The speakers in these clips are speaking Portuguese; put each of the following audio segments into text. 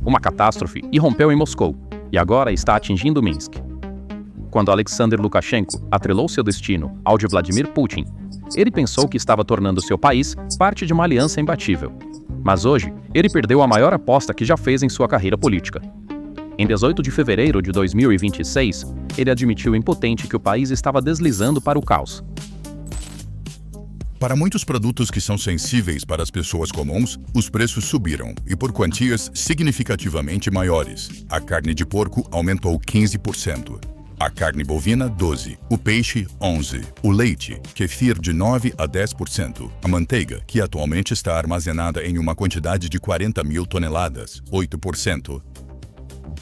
uma catástrofe irrompeu em Moscou e agora está atingindo Minsk. Quando Alexander Lukashenko atrelou seu destino ao de Vladimir Putin, ele pensou que estava tornando seu país parte de uma aliança imbatível. Mas hoje, ele perdeu a maior aposta que já fez em sua carreira política. Em 18 de fevereiro de 2026, ele admitiu impotente que o país estava deslizando para o caos. Para muitos produtos que são sensíveis para as pessoas comuns, os preços subiram, e por quantias significativamente maiores. A carne de porco aumentou 15%. A carne bovina, 12%. O peixe, 11%. O leite, kefir, de 9% a 10%. A manteiga, que atualmente está armazenada em uma quantidade de 40 mil toneladas, 8%.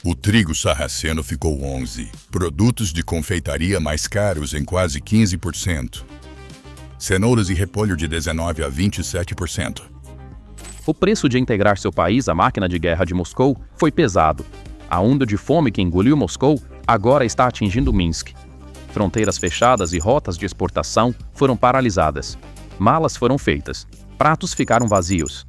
O trigo sarraceno ficou 11%. Produtos de confeitaria mais caros em quase 15%. Cenouras e repolho de 19% a 27%. O preço de integrar seu país à máquina de guerra de Moscou foi pesado. A onda de fome que engoliu Moscou agora está atingindo Minsk. Fronteiras fechadas e rotas de exportação foram paralisadas. Malas foram feitas. Pratos ficaram vazios.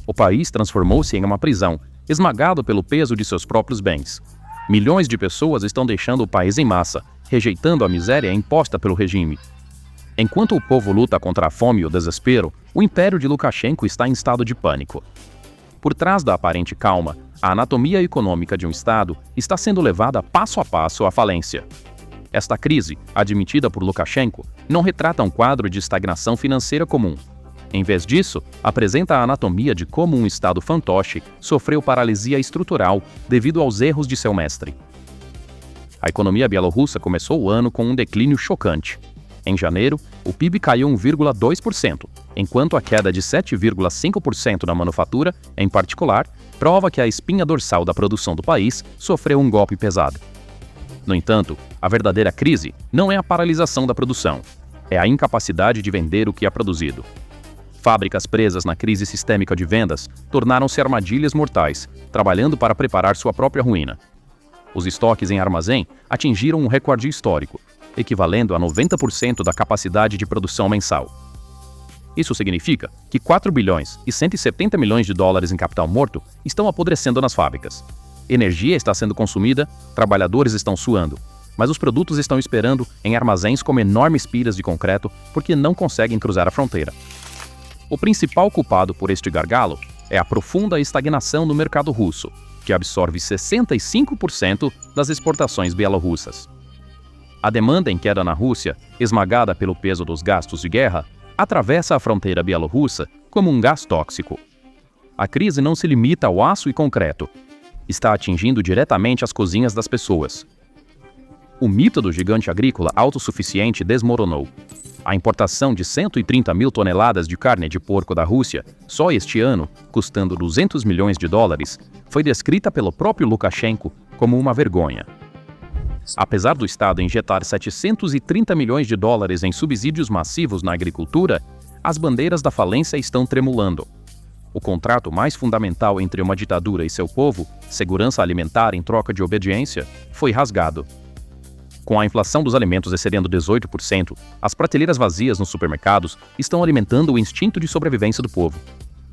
O país transformou-se em uma prisão, esmagado pelo peso de seus próprios bens. Milhões de pessoas estão deixando o país em massa, rejeitando a miséria imposta pelo regime. Enquanto o povo luta contra a fome e o desespero, o império de Lukashenko está em estado de pânico. Por trás da aparente calma, a anatomia econômica de um Estado está sendo levada passo a passo à falência. Esta crise, admitida por Lukashenko, não retrata um quadro de estagnação financeira comum. Em vez disso, apresenta a anatomia de como um Estado fantoche sofreu paralisia estrutural devido aos erros de seu mestre. A economia bielorrussa começou o ano com um declínio chocante. Em janeiro, o PIB caiu 1,2%, enquanto a queda de 7,5% na manufatura, em particular, prova que a espinha dorsal da produção do país sofreu um golpe pesado. No entanto, a verdadeira crise não é a paralisação da produção, é a incapacidade de vender o que é produzido. Fábricas presas na crise sistêmica de vendas tornaram-se armadilhas mortais, trabalhando para preparar sua própria ruína. Os estoques em armazém atingiram um recorde histórico, equivalendo a 90% da capacidade de produção mensal. Isso significa que 4 bilhões e 170 milhões de dólares em capital morto estão apodrecendo nas fábricas. Energia está sendo consumida, trabalhadores estão suando, mas os produtos estão esperando em armazéns como enormes pilhas de concreto porque não conseguem cruzar a fronteira. O principal culpado por este gargalo é a profunda estagnação no mercado russo, que absorve 65% das exportações bielorrussas. A demanda em queda na Rússia, esmagada pelo peso dos gastos de guerra, atravessa a fronteira bielorrussa como um gás tóxico. A crise não se limita ao aço e concreto. Está atingindo diretamente as cozinhas das pessoas. O mito do gigante agrícola autossuficiente desmoronou. A importação de 130 mil toneladas de carne de porco da Rússia, só este ano, custando 200 milhões de dólares, foi descrita pelo próprio Lukashenko como uma vergonha. Apesar do Estado injetar 730 milhões de dólares em subsídios massivos na agricultura, as bandeiras da falência estão tremulando. O contrato mais fundamental entre uma ditadura e seu povo, segurança alimentar em troca de obediência, foi rasgado. Com a inflação dos alimentos excedendo 18%, as prateleiras vazias nos supermercados estão alimentando o instinto de sobrevivência do povo.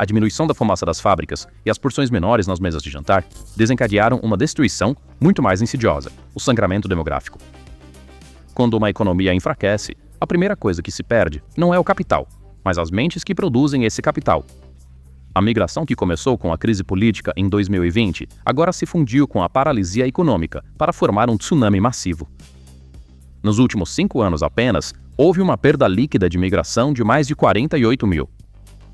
A diminuição da fumaça das fábricas e as porções menores nas mesas de jantar desencadearam uma destruição muito mais insidiosa, o sangramento demográfico. Quando uma economia enfraquece, a primeira coisa que se perde não é o capital, mas as mentes que produzem esse capital. A migração que começou com a crise política em 2020 agora se fundiu com a paralisia econômica para formar um tsunami massivo. Nos últimos 5 anos apenas, houve uma perda líquida de migração de mais de 48 mil.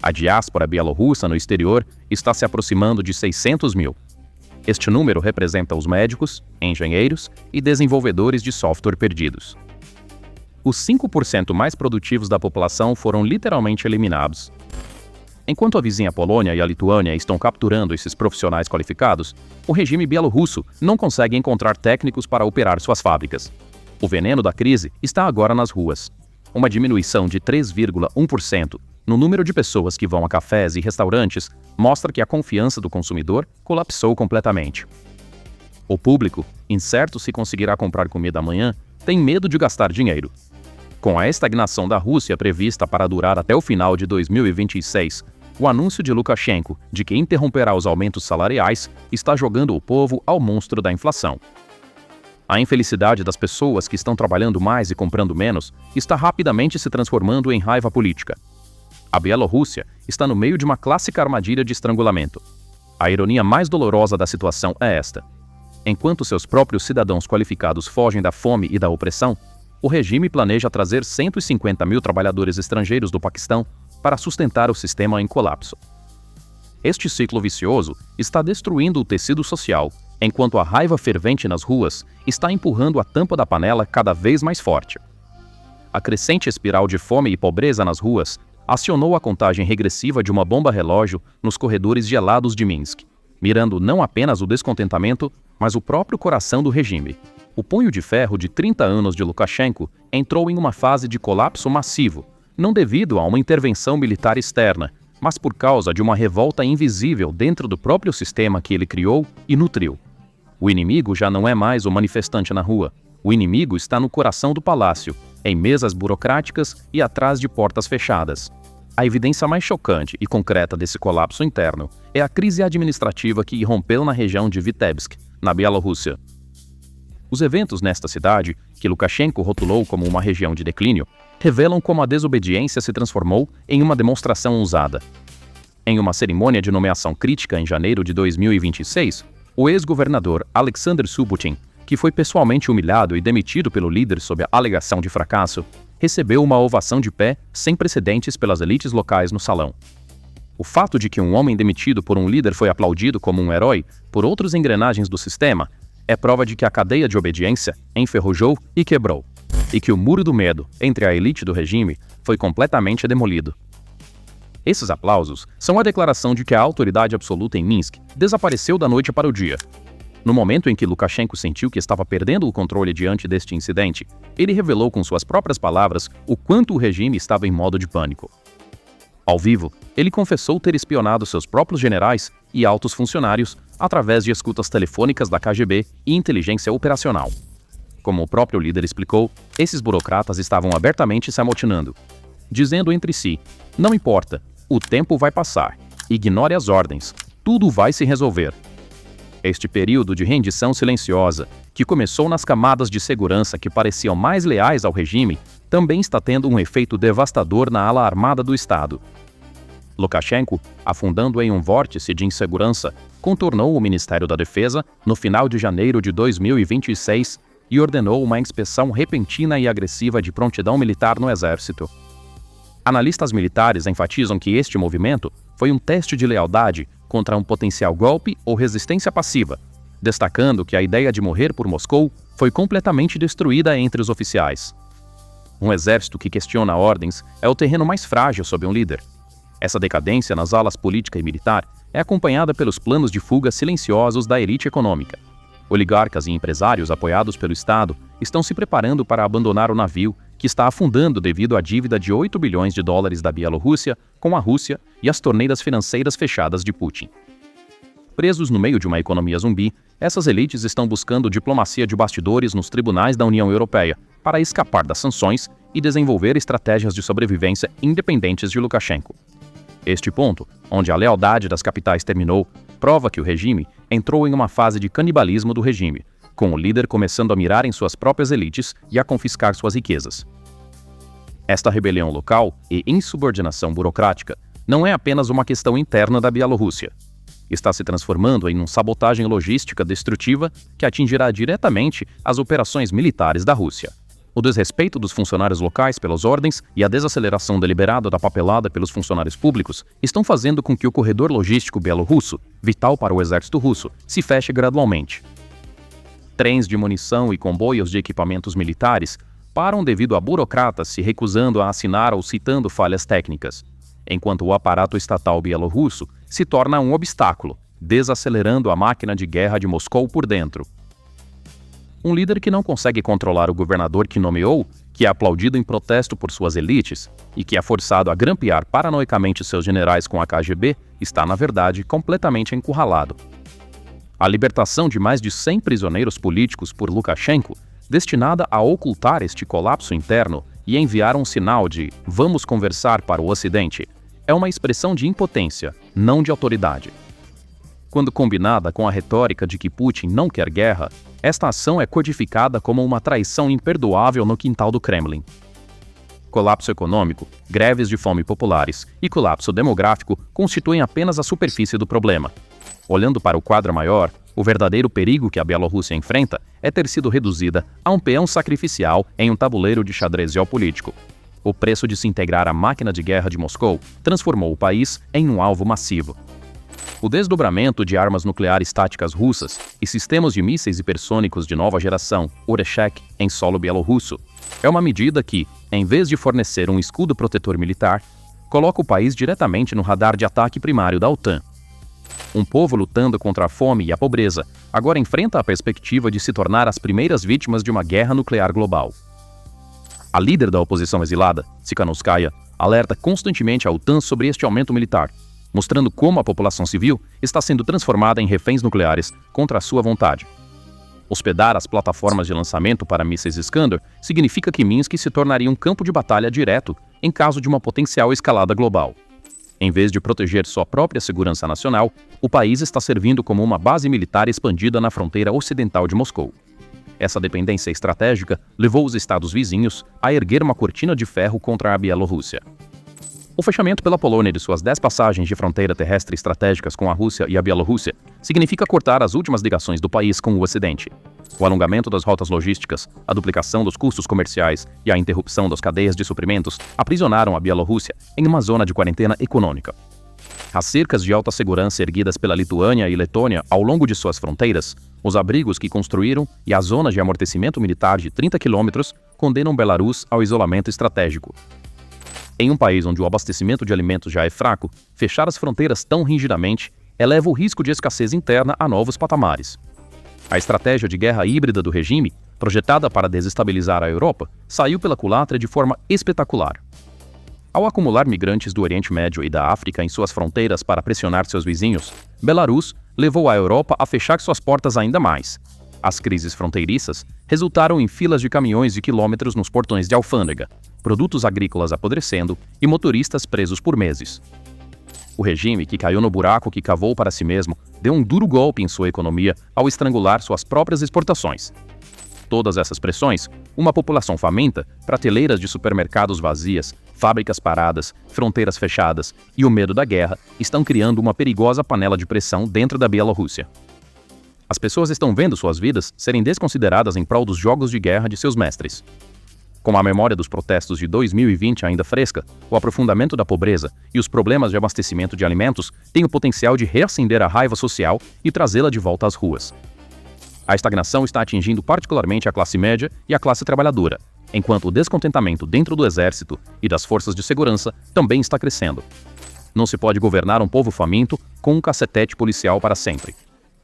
A diáspora bielorrussa no exterior está se aproximando de 600 mil. Este número representa os médicos, engenheiros e desenvolvedores de software perdidos. Os 5% mais produtivos da população foram literalmente eliminados. Enquanto a vizinha Polônia e a Lituânia estão capturando esses profissionais qualificados, o regime bielorrusso não consegue encontrar técnicos para operar suas fábricas. O veneno da crise está agora nas ruas. Uma diminuição de 3,1% no número de pessoas que vão a cafés e restaurantes mostra que a confiança do consumidor colapsou completamente. O público, incerto se conseguirá comprar comida amanhã, tem medo de gastar dinheiro. Com a estagnação da Rússia prevista para durar até o final de 2026, O anúncio de Lukashenko de que interromperá os aumentos salariais está jogando o povo ao monstro da inflação. A infelicidade das pessoas que estão trabalhando mais e comprando menos está rapidamente se transformando em raiva política. A Bielorrússia está no meio de uma clássica armadilha de estrangulamento. A ironia mais dolorosa da situação é esta: enquanto seus próprios cidadãos qualificados fogem da fome e da opressão, o regime planeja trazer 150 mil trabalhadores estrangeiros do Paquistão para sustentar o sistema em colapso. Este ciclo vicioso está destruindo o tecido social, enquanto a raiva fervente nas ruas está empurrando a tampa da panela cada vez mais forte. A crescente espiral de fome e pobreza nas ruas acionou a contagem regressiva de uma bomba-relógio nos corredores gelados de Minsk, mirando não apenas o descontentamento, mas o próprio coração do regime. O punho de ferro de 30 anos de Lukashenko entrou em uma fase de colapso massivo, não devido a uma intervenção militar externa, mas por causa de uma revolta invisível dentro do próprio sistema que ele criou e nutriu. O inimigo já não é mais o manifestante na rua. O inimigo está no coração do palácio, em mesas burocráticas e atrás de portas fechadas. A evidência mais chocante e concreta desse colapso interno é a crise administrativa que irrompeu na região de Vitebsk, na Bielorrússia. Os eventos nesta cidade, que Lukashenko rotulou como uma região de declínio, revelam como a desobediência se transformou em uma demonstração ousada. Em uma cerimônia de nomeação crítica em janeiro de 2026, o ex-governador Alexander Subotin, que foi pessoalmente humilhado e demitido pelo líder sob a alegação de fracasso, recebeu uma ovação de pé sem precedentes pelas elites locais no salão. O fato de que um homem demitido por um líder foi aplaudido como um herói por outras engrenagens do sistema é prova de que a cadeia de obediência enferrujou e quebrou, e que o muro do medo entre a elite do regime foi completamente demolido. Esses aplausos são a declaração de que a autoridade absoluta em Minsk desapareceu da noite para o dia. No momento em que Lukashenko sentiu que estava perdendo o controle diante deste incidente, ele revelou com suas próprias palavras o quanto o regime estava em modo de pânico. Ao vivo, ele confessou ter espionado seus próprios generais e altos funcionários através de escutas telefônicas da KGB e inteligência operacional. Como o próprio líder explicou, esses burocratas estavam abertamente se amotinando, dizendo entre si: "Não importa, o tempo vai passar, ignore as ordens, tudo vai se resolver." Este período de rendição silenciosa, que começou nas camadas de segurança que pareciam mais leais ao regime, também está tendo um efeito devastador na ala armada do Estado. Lukashenko, afundando em um vórtice de insegurança, contornou o Ministério da Defesa no final de janeiro de 2026 e ordenou uma inspeção repentina e agressiva de prontidão militar no exército. Analistas militares enfatizam que este movimento foi um teste de lealdade contra um potencial golpe ou resistência passiva, destacando que a ideia de morrer por Moscou foi completamente destruída entre os oficiais. Um exército que questiona ordens é o terreno mais frágil sob um líder. Essa decadência nas alas política e militar é acompanhada pelos planos de fuga silenciosos da elite econômica. Oligarcas e empresários apoiados pelo Estado estão se preparando para abandonar o navio que está afundando devido à dívida de 8 bilhões de dólares da Bielorrússia com a Rússia e as torneiras financeiras fechadas de Putin. Presos no meio de uma economia zumbi, essas elites estão buscando diplomacia de bastidores nos tribunais da União Europeia para escapar das sanções e desenvolver estratégias de sobrevivência independentes de Lukashenko. Este ponto, onde a lealdade das capitais terminou, prova que o regime entrou em uma fase de canibalismo do regime, com o líder começando a mirar em suas próprias elites e a confiscar suas riquezas. Esta rebelião local e insubordinação burocrática não é apenas uma questão interna da Bielorrússia. Está se transformando em uma sabotagem logística destrutiva que atingirá diretamente as operações militares da Rússia. O desrespeito dos funcionários locais pelas ordens e a desaceleração deliberada da papelada pelos funcionários públicos estão fazendo com que o corredor logístico bielorrusso, vital para o exército russo, se feche gradualmente. Trens de munição e comboios de equipamentos militares param devido a burocratas se recusando a assinar ou citando falhas técnicas, enquanto o aparato estatal bielorrusso se torna um obstáculo, desacelerando a máquina de guerra de Moscou por dentro. Um líder que não consegue controlar o governador que nomeou, que é aplaudido em protesto por suas elites e que é forçado a grampear paranoicamente seus generais com a KGB, está, na verdade, completamente encurralado. A libertação de mais de 100 prisioneiros políticos por Lukashenko, destinada a ocultar este colapso interno e enviar um sinal de "vamos conversar" para o Ocidente, é uma expressão de impotência, não de autoridade. Quando combinada com a retórica de que Putin não quer guerra, esta ação é codificada como uma traição imperdoável no quintal do Kremlin. Colapso econômico, greves de fome populares e colapso demográfico constituem apenas a superfície do problema. Olhando para o quadro maior, o verdadeiro perigo que a Bielorrússia enfrenta é ter sido reduzida a um peão sacrificial em um tabuleiro de xadrez geopolítico. O preço de se integrar à máquina de guerra de Moscou transformou o país em um alvo massivo. O desdobramento de armas nucleares táticas russas e sistemas de mísseis hipersônicos de nova geração, Oreshek, em solo bielorrusso, é uma medida que, em vez de fornecer um escudo protetor militar, coloca o país diretamente no radar de ataque primário da OTAN. Um povo lutando contra a fome e a pobreza agora enfrenta a perspectiva de se tornar as primeiras vítimas de uma guerra nuclear global. A líder da oposição exilada, Tsikhanouskaya, alerta constantemente a OTAN sobre este aumento militar, mostrando como a população civil está sendo transformada em reféns nucleares contra a sua vontade. Hospedar as plataformas de lançamento para mísseis Iskander significa que Minsk se tornaria um campo de batalha direto em caso de uma potencial escalada global. Em vez de proteger sua própria segurança nacional, o país está servindo como uma base militar expandida na fronteira ocidental de Moscou. Essa dependência estratégica levou os estados vizinhos a erguer uma cortina de ferro contra a Bielorrússia. O fechamento pela Polônia de suas 10 passagens de fronteira terrestre estratégicas com a Rússia e a Bielorrússia significa cortar as últimas ligações do país com o Ocidente. O alongamento das rotas logísticas, a duplicação dos custos comerciais e a interrupção das cadeias de suprimentos aprisionaram a Bielorrússia em uma zona de quarentena econômica. As cercas de alta segurança erguidas pela Lituânia e Letônia ao longo de suas fronteiras, os abrigos que construíram e as zonas de amortecimento militar de 30 quilômetros condenam Belarus ao isolamento estratégico. Em um país onde o abastecimento de alimentos já é fraco, fechar as fronteiras tão rigidamente eleva o risco de escassez interna a novos patamares. A estratégia de guerra híbrida do regime, projetada para desestabilizar a Europa, saiu pela culatra de forma espetacular. Ao acumular migrantes do Oriente Médio e da África em suas fronteiras para pressionar seus vizinhos, Belarus levou a Europa a fechar suas portas ainda mais. As crises fronteiriças resultaram em filas de caminhões de quilômetros nos portões de alfândega, produtos agrícolas apodrecendo e motoristas presos por meses. O regime, que caiu no buraco que cavou para si mesmo, deu um duro golpe em sua economia ao estrangular suas próprias exportações. Todas essas pressões, uma população faminta, prateleiras de supermercados vazias, fábricas paradas, fronteiras fechadas e o medo da guerra estão criando uma perigosa panela de pressão dentro da Bielorrússia. As pessoas estão vendo suas vidas serem desconsideradas em prol dos jogos de guerra de seus mestres. Com a memória dos protestos de 2020 ainda fresca, o aprofundamento da pobreza e os problemas de abastecimento de alimentos têm o potencial de reacender a raiva social e trazê-la de volta às ruas. A estagnação está atingindo particularmente a classe média e a classe trabalhadora, enquanto o descontentamento dentro do exército e das forças de segurança também está crescendo. Não se pode governar um povo faminto com um cacetete policial para sempre.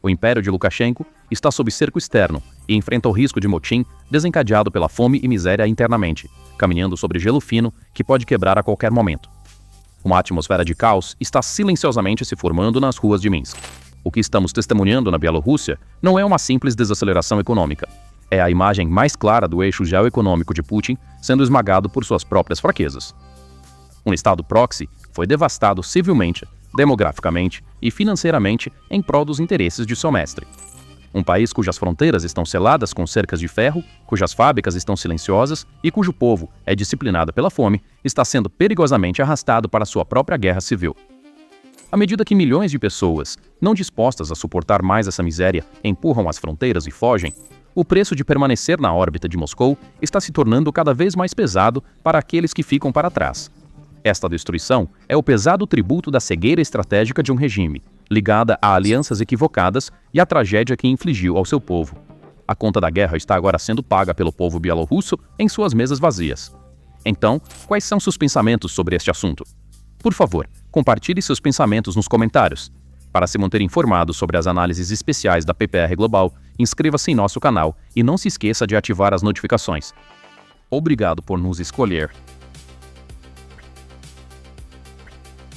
O império de Lukashenko está sob cerco externo e enfrenta o risco de motim desencadeado pela fome e miséria internamente, caminhando sobre gelo fino que pode quebrar a qualquer momento. Uma atmosfera de caos está silenciosamente se formando nas ruas de Minsk. O que estamos testemunhando na Bielorrússia não é uma simples desaceleração econômica. É a imagem mais clara do eixo geoeconômico de Putin sendo esmagado por suas próprias fraquezas. Um estado proxy foi devastado civilmente, demograficamente e financeiramente em prol dos interesses de seu mestre. Um país cujas fronteiras estão seladas com cercas de ferro, cujas fábricas estão silenciosas e cujo povo é disciplinado pela fome, está sendo perigosamente arrastado para sua própria guerra civil. À medida que milhões de pessoas, não dispostas a suportar mais essa miséria, empurram as fronteiras e fogem, o preço de permanecer na órbita de Moscou está se tornando cada vez mais pesado para aqueles que ficam para trás. Esta destruição é o pesado tributo da cegueira estratégica de um regime, ligada a alianças equivocadas e à tragédia que infligiu ao seu povo. A conta da guerra está agora sendo paga pelo povo bielorrusso em suas mesas vazias. Então, quais são seus pensamentos sobre este assunto? Por favor, compartilhe seus pensamentos nos comentários. Para se manter informado sobre as análises especiais da PPR Global, inscreva-se em nosso canal e não se esqueça de ativar as notificações. Obrigado por nos escolher.